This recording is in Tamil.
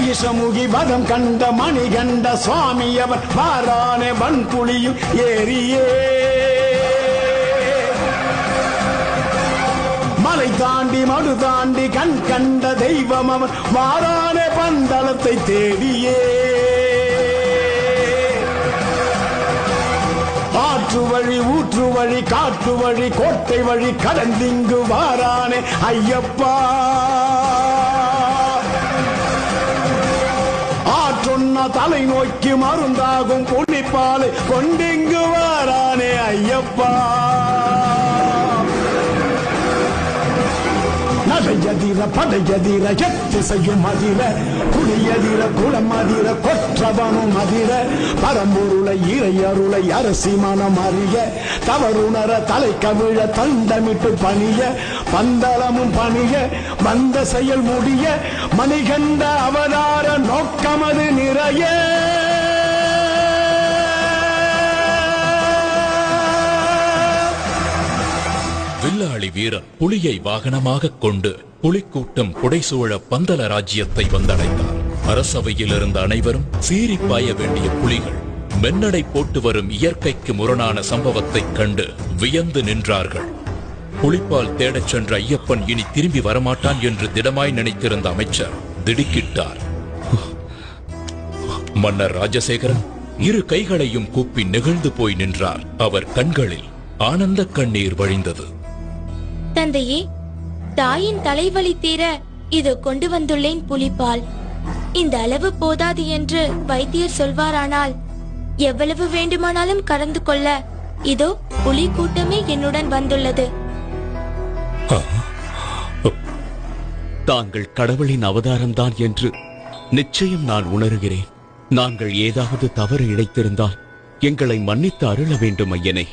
மகிஷமுகி வதம் கண்ட மணிகண்ட சுவாமி அவர் வாரானே வன்புலியும் ஏறியே மலை தாண்டி மடு தாண்டி கண் கண்ட தெய்வம் அவன் வாரானே பந்தளத்தை தேடியே ஆற்று வழி ஊற்று வழி காட்டு வழி கோட்டை வழி கடந்திங்கு வாரானே ஐயப்பா ஆற்றொன்ன தலை நோக்கி மருந்தாகும் புலிப்பாலை கொண்டிங்கு வாரானே ஐயப்பா நடையதிர படையதிர எத்திசையும் அதிர குடியதிர குளம் அதிர கொற்றவனும் அதிர பரம்பொருளை இறை அருளை அரசி மனம் அறிய தவறுணர தலை கவிழ தண்டமிட்டு பணிய பந்தளமும் பணிய வந்த செயல் முடிய மணிகண்ட அவதார நோக்கமது நிறைய வில்லாளி வீரன் புலியை வாகனமாக கொண்டு புலிக்கூட்டம் புடைசூழ பந்தல ராஜ்யத்தை வந்தடைந்தார். அரசவையில் இருந்த அனைவரும் சீறி பாய வேண்டிய புலிகள் மென்னடை போட்டு வரும் இயற்கைக்கு முரணான சம்பவத்தைக் கண்டு வியந்து நின்றார்கள். புலிப்பால் தேடச் சென்ற ஐயப்பன் இனி திரும்பி வரமாட்டான் என்று திடமாய் நினைத்திருந்த அமைச்சர் திடுக்கிட்டார். மன்னர் ராஜசேகரன் இரு கைகளையும் கூப்பி நெகிழ்ந்து போய் நின்றார். அவர் கண்களில் ஆனந்த கண்ணீர் வழிந்தது. தந்தையே, தாயின் தலைவலி தீர இது கொண்டு வந்துள்ளேன் புலிப்பால். இந்த அளவு போதாது என்று வைத்தியர் சொல்வாரானால் எவ்வளவு வேண்டுமானாலும் கலந்து கொள்ள இதோ புலி கூட்டமே என்னுடன் வந்துள்ளது. தாங்கள் கடவுளின் அவதாரம்தான் என்று நிச்சயம் நான் உணர்கிறேன். நாங்கள் ஏதாவது தவறு இழைத்திருந்தால் எங்களை மன்னித்து அருள வேண்டும் ஐயனே.